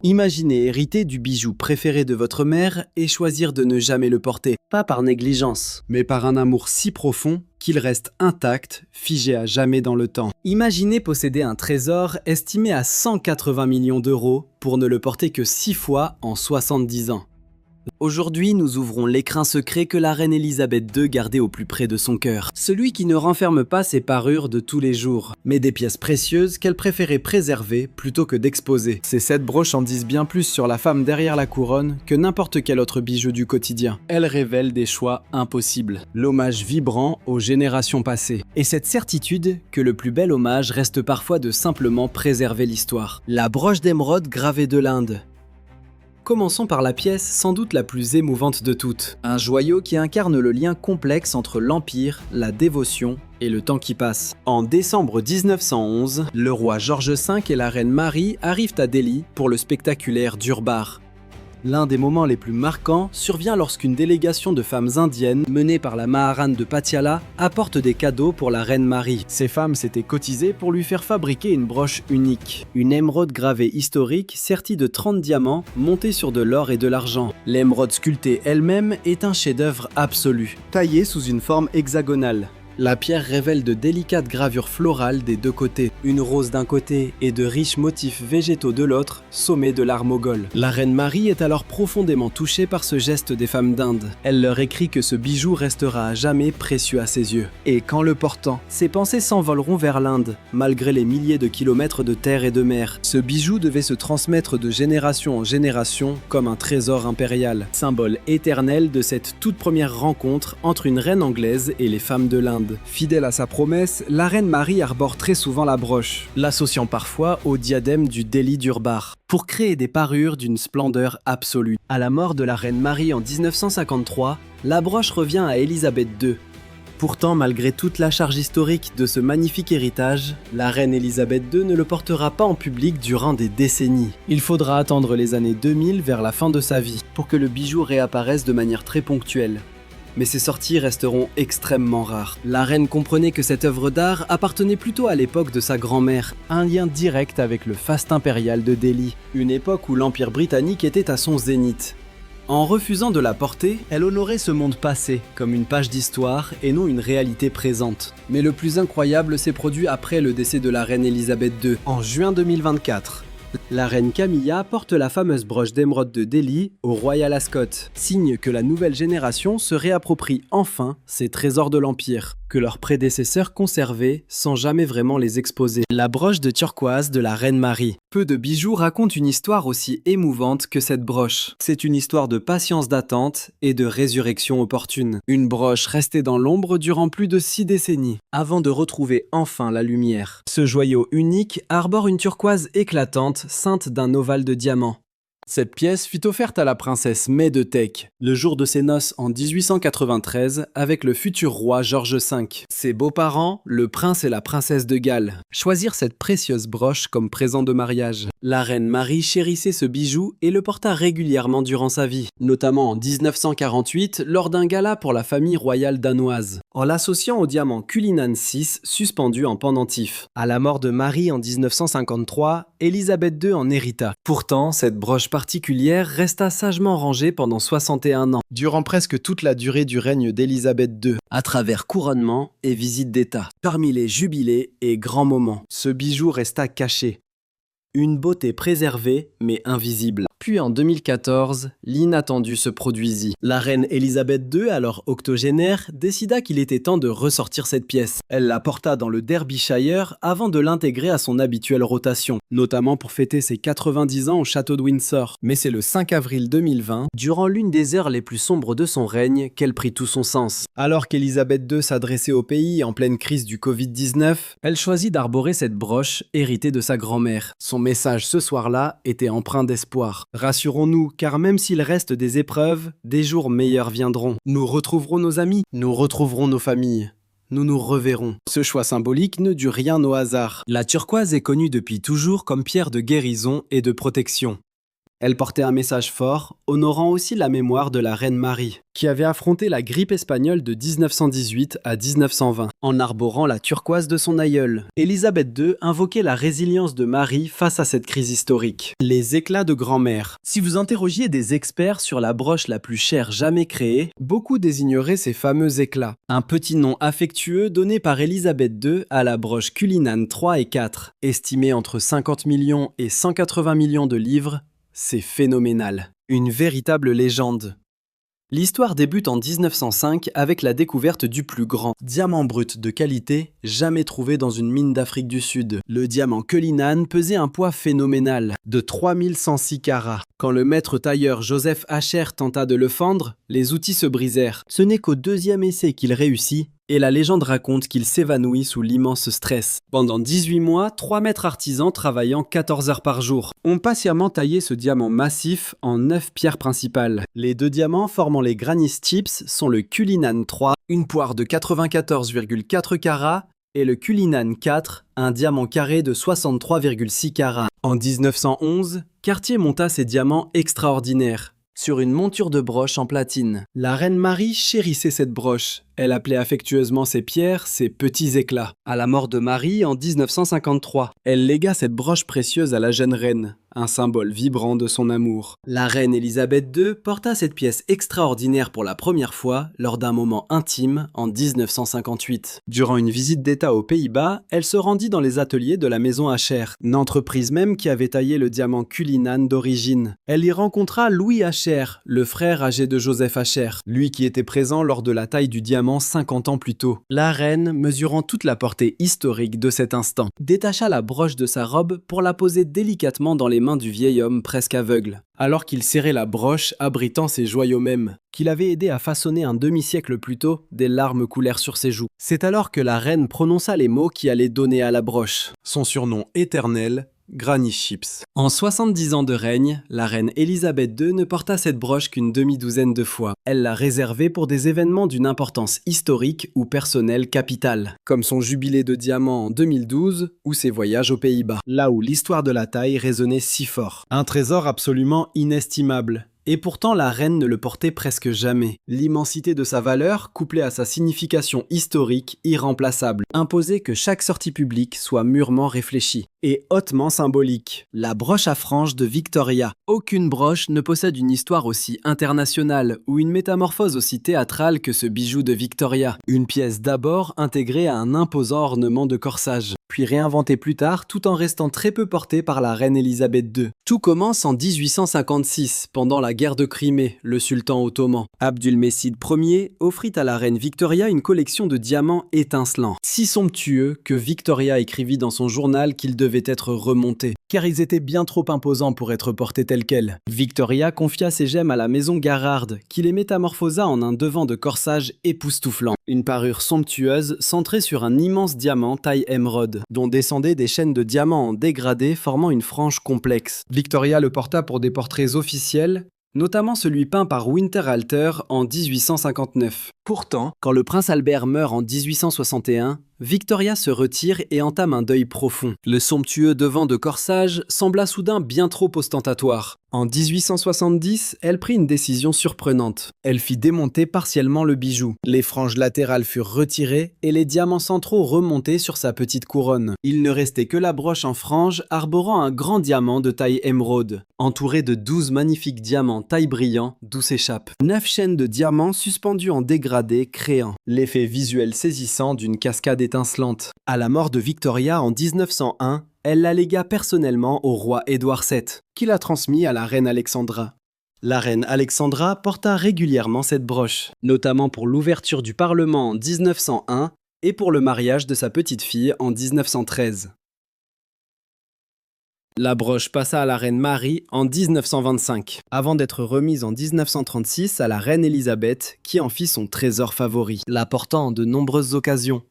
Imaginez hériter du bijou préféré de votre mère et choisir de ne jamais le porter, pas par négligence, mais par un amour si profond qu'il reste intact, figé à jamais dans le temps. Imaginez posséder un trésor estimé à 180 millions d'euros pour ne le porter que 6 fois en 70 ans. Aujourd'hui, nous ouvrons l'écrin secret que la reine Elisabeth II gardait au plus près de son cœur. Celui qui ne renferme pas ses parures de tous les jours, mais des pièces précieuses qu'elle préférait préserver plutôt que d'exposer. Ces 7 broches en disent bien plus sur la femme derrière la couronne que n'importe quel autre bijou du quotidien. Elles révèlent des choix impossibles, l'hommage vibrant aux générations passées, et cette certitude que le plus bel hommage reste parfois de simplement préserver l'histoire. La broche d'émeraude gravée de l'Inde. Commençons par la pièce sans doute la plus émouvante de toutes. Un joyau qui incarne le lien complexe entre l'Empire, la dévotion et le temps qui passe. En décembre 1911, le roi George V et la reine Marie arrivent à Delhi pour le spectaculaire Durbar. L'un des moments les plus marquants survient lorsqu'une délégation de femmes indiennes, menée par la Maharane de Patiala, apporte des cadeaux pour la reine Marie. Ces femmes s'étaient cotisées pour lui faire fabriquer une broche unique. Une émeraude gravée historique sertie de 30 diamants montés sur de l'or et de l'argent. L'émeraude sculptée elle-même est un chef-d'œuvre absolu, taillée sous une forme hexagonale. La pierre révèle de délicates gravures florales des deux côtés, une rose d'un côté et de riches motifs végétaux de l'autre, sommés de l'art moghol. La reine Marie est alors profondément touchée par ce geste des femmes d'Inde. Elle leur écrit que ce bijou restera à jamais précieux à ses yeux. Et qu'en le portant, ses pensées s'envoleront vers l'Inde, malgré les milliers de kilomètres de terre et de mer. Ce bijou devait se transmettre de génération en génération comme un trésor impérial, symbole éternel de cette toute première rencontre entre une reine anglaise et les femmes de l'Inde. Fidèle à sa promesse, la reine Marie arbore très souvent la broche, l'associant parfois au diadème du Delhi Durbar, pour créer des parures d'une splendeur absolue. À la mort de la reine Marie en 1953, la broche revient à Elisabeth II. Pourtant, malgré toute la charge historique de ce magnifique héritage, la reine Elisabeth II ne le portera pas en public durant des décennies. Il faudra attendre les années 2000 vers la fin de sa vie, pour que le bijou réapparaisse de manière très ponctuelle. Mais ces sorties resteront extrêmement rares. La reine comprenait que cette œuvre d'art appartenait plutôt à l'époque de sa grand-mère, un lien direct avec le faste impérial de Delhi, une époque où l'Empire britannique était à son zénith. En refusant de la porter, elle honorait ce monde passé, comme une page d'histoire et non une réalité présente. Mais le plus incroyable s'est produit après le décès de la reine Elisabeth II, en juin 2024. La reine Camilla porte la fameuse broche d'émeraude de Delhi au Royal Ascot, signe que la nouvelle génération se réapproprie enfin ces trésors de l'Empire, que leurs prédécesseurs conservaient sans jamais vraiment les exposer. La broche de turquoise de la reine Marie. Peu de bijoux racontent une histoire aussi émouvante que cette broche. C'est une histoire de patience d'attente et de résurrection opportune. Une broche restée dans l'ombre durant plus de 6 décennies, avant de retrouver enfin la lumière. Ce joyau unique arbore une turquoise éclatante, ceinte d'un ovale de diamants. Cette pièce fut offerte à la princesse May de Teck, le jour de ses noces en 1893 avec le futur roi George V. Ses beaux-parents, le prince et la princesse de Galles, choisirent cette précieuse broche comme présent de mariage. La reine Marie chérissait ce bijou et le porta régulièrement durant sa vie, notamment en 1948 lors d'un gala pour la famille royale danoise, en l'associant au diamant Cullinan VI suspendu en pendentif. À la mort de Marie en 1953, Elisabeth II en hérita. Pourtant, cette broche particulière resta sagement rangée pendant 61 ans, durant presque toute la durée du règne d'Elisabeth II, à travers couronnement et visites d'État. Parmi les jubilés et grands moments, ce bijou resta caché. Une beauté préservée, mais invisible. Puis en 2014, l'inattendu se produisit. La reine Elisabeth II, alors octogénaire, décida qu'il était temps de ressortir cette pièce. Elle la porta dans le Derbyshire avant de l'intégrer à son habituelle rotation, notamment pour fêter ses 90 ans au château de Windsor. Mais c'est le 5 avril 2020, durant l'une des heures les plus sombres de son règne, qu'elle prit tout son sens. Alors qu'Elisabeth II s'adressait au pays en pleine crise du Covid-19, elle choisit d'arborer cette broche héritée de sa grand-mère. Son message ce soir-là était empreint d'espoir. Rassurons-nous, car même s'il reste des épreuves, des jours meilleurs viendront. Nous retrouverons nos amis, nous retrouverons nos familles. Nous nous reverrons. Ce choix symbolique ne dut rien au hasard. La turquoise est connue depuis toujours comme pierre de guérison et de protection. Elle portait un message fort, honorant aussi la mémoire de la reine Marie, qui avait affronté la grippe espagnole de 1918 à 1920, en arborant la turquoise de son aïeul. Élisabeth II invoquait la résilience de Marie face à cette crise historique. Les éclats de grand-mère. Si vous interrogiez des experts sur la broche la plus chère jamais créée, beaucoup désigneraient ces fameux éclats. Un petit nom affectueux donné par Élisabeth II à la broche Cullinan 3 et 4, estimée entre 50 millions et 180 millions de livres. C'est phénoménal. Une véritable légende. L'histoire débute en 1905 avec la découverte du plus grand diamant brut de qualité jamais trouvé dans une mine d'Afrique du Sud. Le diamant Cullinan pesait un poids phénoménal, de 3106 carats. Quand le maître tailleur Joseph Hacher tenta de le fendre, les outils se brisèrent. Ce n'est qu'au deuxième essai qu'il réussit, et la légende raconte qu'il s'évanouit sous l'immense stress. Pendant 18 mois, 3 maîtres artisans travaillant 14 heures par jour ont patiemment taillé ce diamant massif en 9 pierres principales. Les 2 diamants formant les granite chips sont le Cullinan 3, une poire de 94,4 carats, et le Cullinan 4, un diamant carré de 63,6 carats. En 1911, Cartier monta ces diamants extraordinaires sur une monture de broche en platine. La reine Marie chérissait cette broche. Elle appelait affectueusement ces pierres ses petits éclats. À la mort de Marie en 1953, elle légua cette broche précieuse à la jeune reine, un symbole vibrant de son amour. La reine Élisabeth II porta cette pièce extraordinaire pour la première fois lors d'un moment intime en 1958. Durant une visite d'État aux Pays-Bas, elle se rendit dans les ateliers de la maison Hacher, une entreprise même qui avait taillé le diamant Cullinan d'origine. Elle y rencontra Louis Hacher, le frère âgé de Joseph Hacher, lui qui était présent lors de la taille du diamant 50 ans plus tôt. La reine, mesurant toute la portée historique de cet instant, détacha la broche de sa robe pour la poser délicatement dans les mains du vieil homme presque aveugle, alors qu'il serrait la broche abritant ses joyaux mêmes, qu'il avait aidé à façonner un demi-siècle plus tôt. Des larmes coulèrent sur ses joues. C'est alors que la reine prononça les mots qui allaient donner à la broche son surnom éternel, Granny Chips. En 70 ans de règne, la reine Élisabeth II ne porta cette broche qu'une demi-douzaine de fois. Elle l'a réservée pour des événements d'une importance historique ou personnelle capitale, comme son jubilé de diamant en 2012 ou ses voyages aux Pays-Bas, là où l'histoire de la taille résonnait si fort. Un trésor absolument inestimable. Et pourtant, la reine ne le portait presque jamais. L'immensité de sa valeur, couplée à sa signification historique irremplaçable, imposait que chaque sortie publique soit mûrement réfléchie et hautement symbolique. La broche à franges de Victoria. Aucune broche ne possède une histoire aussi internationale ou une métamorphose aussi théâtrale que ce bijou de Victoria. Une pièce d'abord intégrée à un imposant ornement de corsage, puis réinventée plus tard tout en restant très peu portée par la reine Élisabeth II. Tout commence en 1856, pendant la guerre de Crimée, le sultan ottoman. Abdulmecid Ier offrit à la reine Victoria une collection de diamants étincelants, si somptueux que Victoria écrivit dans son journal qu'ils devaient être remontés, car ils étaient bien trop imposants pour être portés tels quels. Victoria confia ces gemmes à la maison Garrard, qui les métamorphosa en un devant de corsage époustouflant. Une parure somptueuse centrée sur un immense diamant taille émeraude, dont descendaient des chaînes de diamants en dégradé formant une frange complexe. Victoria le porta pour des portraits officiels, notamment celui peint par Winterhalter en 1859. Pourtant, quand le prince Albert meurt en 1861, Victoria se retire et entame un deuil profond. Le somptueux devant de corsage sembla soudain bien trop ostentatoire. En 1870, elle prit une décision surprenante. Elle fit démonter partiellement le bijou. Les franges latérales furent retirées et les diamants centraux remontés sur sa petite couronne. Il ne restait que la broche en frange arborant un grand diamant de taille émeraude, entouré de 12 magnifiques diamants taille brillant d'où s'échappent 9 chaînes de diamants suspendues en dégradé créant l'effet visuel saisissant d'une cascade étincelante. À la mort de Victoria en 1901, elle la légua personnellement au roi Édouard VII, qui la transmit à la reine Alexandra. La reine Alexandra porta régulièrement cette broche, notamment pour l'ouverture du Parlement en 1901 et pour le mariage de sa petite fille en 1913. La broche passa à la reine Marie en 1925, avant d'être remise en 1936 à la reine Élisabeth, qui en fit son trésor favori, la portant en de nombreuses occasions.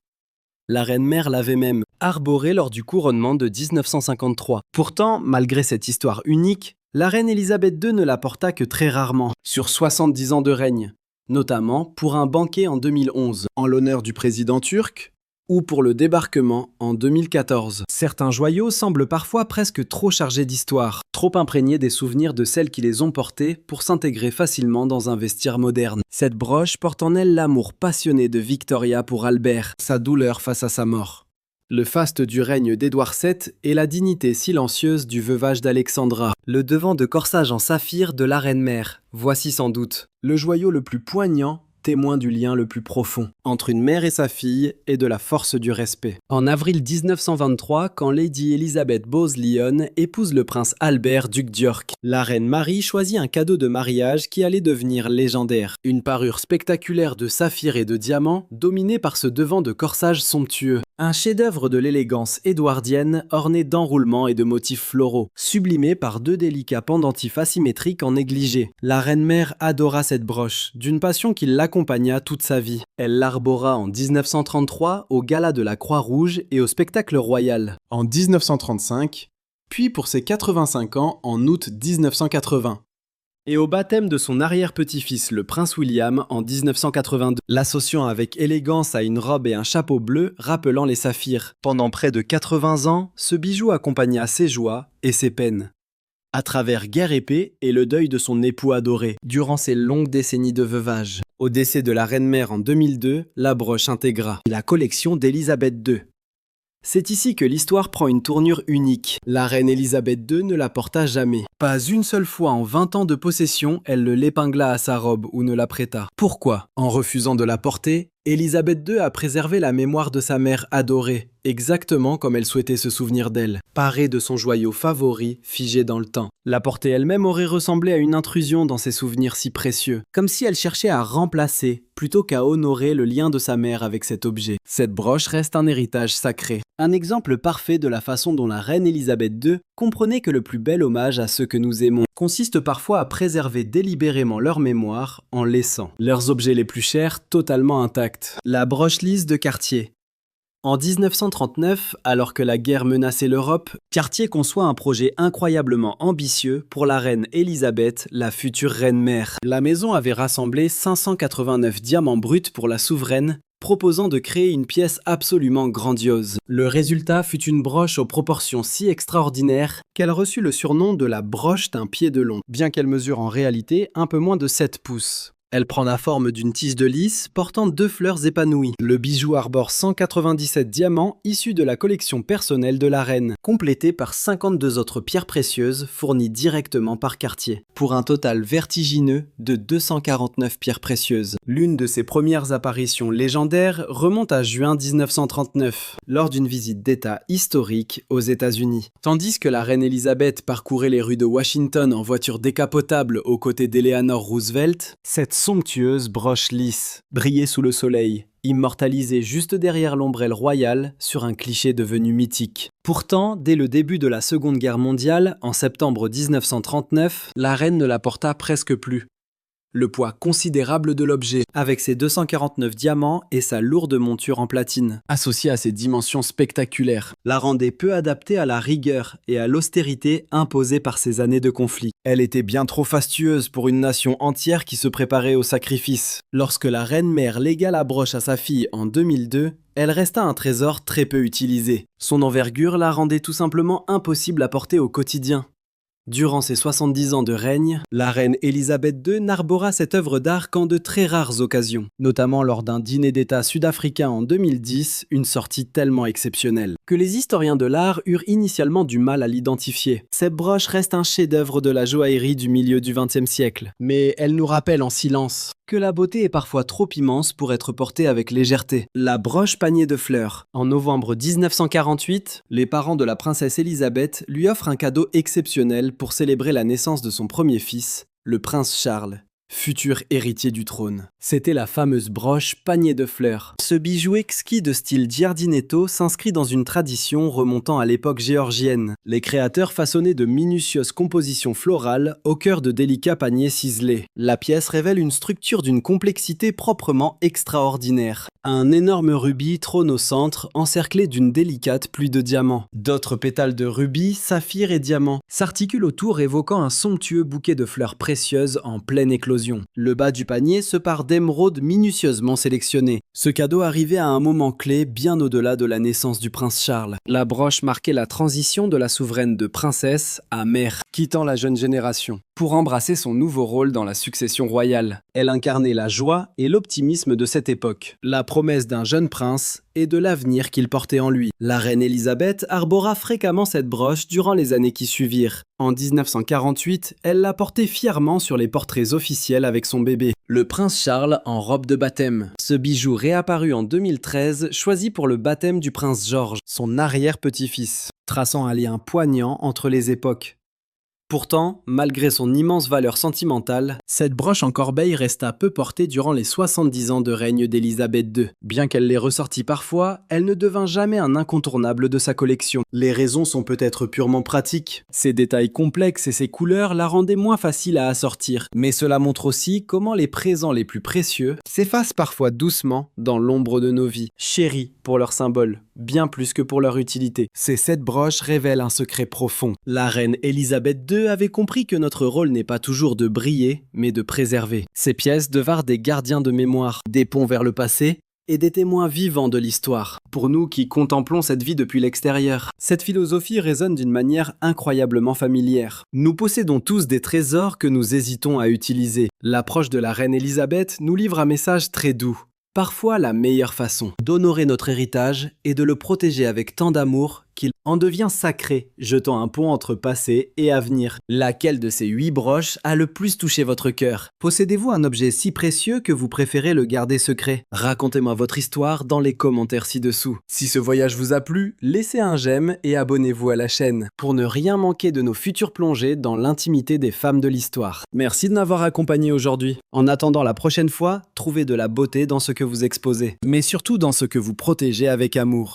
La reine-mère l'avait même arborée lors du couronnement de 1953. Pourtant, malgré cette histoire unique, la reine Élisabeth II ne la porta que très rarement, sur 70 ans de règne, notamment pour un banquet en 2011, en l'honneur du président turc, ou pour le débarquement en 2014. Certains joyaux semblent parfois presque trop chargés d'histoire, trop imprégnés des souvenirs de celles qui les ont portés pour s'intégrer facilement dans un vestiaire moderne. Cette broche porte en elle l'amour passionné de Victoria pour Albert, sa douleur face à sa mort. Le faste du règne d'Édouard VII et la dignité silencieuse du veuvage d'Alexandra. Le devant de corsage en saphir de la reine-mère. Voici sans doute le joyau le plus poignant, témoin du lien le plus profond entre une mère et sa fille et de la force du respect. En avril 1923, quand Lady Elizabeth Bowes-Lyon épouse le prince Albert, duc d'York, la reine Marie choisit un cadeau de mariage qui allait devenir légendaire. Une parure spectaculaire de saphir et de diamants, dominée par ce devant de corsage somptueux. Un chef-d'œuvre de l'élégance édouardienne orné d'enroulements et de motifs floraux, sublimé par deux délicats pendentifs asymétriques en négligé. La reine-mère adora cette broche, d'une passion qui l'accompagna toute sa vie. Elle l'arbora en 1933 au gala de la Croix-Rouge et au spectacle royal. En 1935, puis pour ses 85 ans en août 1980. Et au baptême de son arrière-petit-fils, le prince William, en 1982, l'associant avec élégance à une robe et un chapeau bleu rappelant les saphirs. Pendant près de 80 ans, ce bijou accompagna ses joies et ses peines. À travers guerre et paix et le deuil de son époux adoré, durant ces longues décennies de veuvage. Au décès de la reine-mère en 2002, la broche intégra la collection d'Élisabeth II. C'est ici que l'histoire prend une tournure unique. La reine Élisabeth II ne la porta jamais. Pas une seule fois en 20 ans de possession, elle ne l'épingla à sa robe ou ne la prêta. Pourquoi? En refusant de la porter, Élisabeth II a préservé la mémoire de sa mère adorée, exactement comme elle souhaitait se souvenir d'elle, parée de son joyau favori, figé dans le temps. La porter elle-même aurait ressemblé à une intrusion dans ses souvenirs si précieux, comme si elle cherchait à remplacer, plutôt qu'à honorer le lien de sa mère avec cet objet. Cette broche reste un héritage sacré. Un exemple parfait de la façon dont la reine Élisabeth II comprenait que le plus bel hommage à ceux que nous aimons consiste parfois à préserver délibérément leur mémoire en laissant leurs objets les plus chers totalement intacts. La broche lisse de Cartier. En 1939, alors que la guerre menaçait l'Europe, Cartier conçoit un projet incroyablement ambitieux pour la reine Élisabeth, la future reine-mère. La maison avait rassemblé 589 diamants bruts pour la souveraine, proposant de créer une pièce absolument grandiose. Le résultat fut une broche aux proportions si extraordinaires qu'elle reçut le surnom de la broche d'un pied de long, bien qu'elle mesure en réalité un peu moins de 7 pouces. Elle prend la forme d'une tige de lys portant 2 fleurs épanouies. Le bijou arbore 197 diamants issus de la collection personnelle de la reine, complétés par 52 autres pierres précieuses fournies directement par Cartier, pour un total vertigineux de 249 pierres précieuses. L'une de ses premières apparitions légendaires remonte à juin 1939, lors d'une visite d'État historique aux États-Unis. Tandis que la reine Élisabeth parcourait les rues de Washington en voiture décapotable aux côtés d'Eleanor Roosevelt, cette somptueuse broche lisse brillait sous le soleil, immortalisée juste derrière l'ombrelle royale sur un cliché devenu mythique. Pourtant, dès le début de la Seconde Guerre mondiale, en septembre 1939, la reine ne la porta presque plus. Le poids considérable de l'objet, avec ses 249 diamants et sa lourde monture en platine, associée à ses dimensions spectaculaires, la rendait peu adaptée à la rigueur et à l'austérité imposées par ces années de conflit. Elle était bien trop fastueuse pour une nation entière qui se préparait au sacrifice. Lorsque la reine-mère légua la broche à sa fille en 2002, elle resta un trésor très peu utilisé. Son envergure la rendait tout simplement impossible à porter au quotidien. Durant ses 70 ans de règne, la reine Élisabeth II n'arbora cette œuvre d'art qu'en de très rares occasions, notamment lors d'un dîner d'État sud-africain en 2010, une sortie tellement exceptionnelle, que les historiens de l'art eurent initialement du mal à l'identifier. Cette broche reste un chef-d'œuvre de la joaillerie du milieu du XXe siècle, mais elle nous rappelle en silence que la beauté est parfois trop immense pour être portée avec légèreté. La broche panier de fleurs. En novembre 1948, les parents de la princesse Élisabeth lui offrent un cadeau exceptionnel pour célébrer la naissance de son premier fils, le prince Charles, futur héritier du trône. C'était la fameuse broche panier de fleurs. Ce bijou exquis de style giardinetto s'inscrit dans une tradition remontant à l'époque géorgienne. Les créateurs façonnaient de minutieuses compositions florales au cœur de délicats paniers ciselés. La pièce révèle une structure d'une complexité proprement extraordinaire. Un énorme rubis trône au centre, encerclé d'une délicate pluie de diamants. D'autres pétales de rubis, saphirs et diamants s'articulent autour, évoquant un somptueux bouquet de fleurs précieuses en pleine éclosion. explosion. Le bas du panier se pare d'émeraudes minutieusement sélectionnées. Ce cadeau arrivait à un moment clé bien au-delà de la naissance du prince Charles. La broche marquait la transition de la souveraine de princesse à mère, quittant la jeune génération, pour embrasser son nouveau rôle dans la succession royale. Elle incarnait la joie et l'optimisme de cette époque, la promesse d'un jeune prince et de l'avenir qu'il portait en lui. La reine Élisabeth arbora fréquemment cette broche durant les années qui suivirent. En 1948, elle la portait fièrement sur les portraits officiels avec son bébé, le prince Charles en robe de baptême. Ce bijou réapparu en 2013, choisi pour le baptême du prince George, son arrière-petit-fils, traçant un lien poignant entre les époques. Pourtant, malgré son immense valeur sentimentale, cette broche en corbeille resta peu portée durant les 70 ans de règne d'Élisabeth II. Bien qu'elle l'ait ressortie parfois, elle ne devint jamais un incontournable de sa collection. Les raisons sont peut-être purement pratiques. Ses détails complexes et ses couleurs la rendaient moins facile à assortir. Mais cela montre aussi comment les présents les plus précieux s'effacent parfois doucement dans l'ombre de nos vies, chéris pour leur symbole, bien plus que pour leur utilité. Ces 7 broches révèlent un secret profond. La reine Élisabeth II avait compris que notre rôle n'est pas toujours de briller, mais de préserver. Ces pièces devinrent des gardiens de mémoire, des ponts vers le passé et des témoins vivants de l'histoire. Pour nous qui contemplons cette vie depuis l'extérieur, cette philosophie résonne d'une manière incroyablement familière. Nous possédons tous des trésors que nous hésitons à utiliser. L'approche de la reine Élisabeth nous livre un message très doux. Parfois la meilleure façon d'honorer notre héritage est de le protéger avec tant d'amour qu'il en devient sacré, jetant un pont entre passé et avenir. Laquelle de ces 8 broches a le plus touché votre cœur? Possédez-vous un objet si précieux que vous préférez le garder secret? Racontez-moi votre histoire dans les commentaires ci-dessous. Si ce voyage vous a plu, laissez un j'aime et abonnez-vous à la chaîne pour ne rien manquer de nos futures plongées dans l'intimité des femmes de l'histoire. Merci de m'avoir accompagné aujourd'hui. En attendant la prochaine fois, trouvez de la beauté dans ce que vous exposez, mais surtout dans ce que vous protégez avec amour.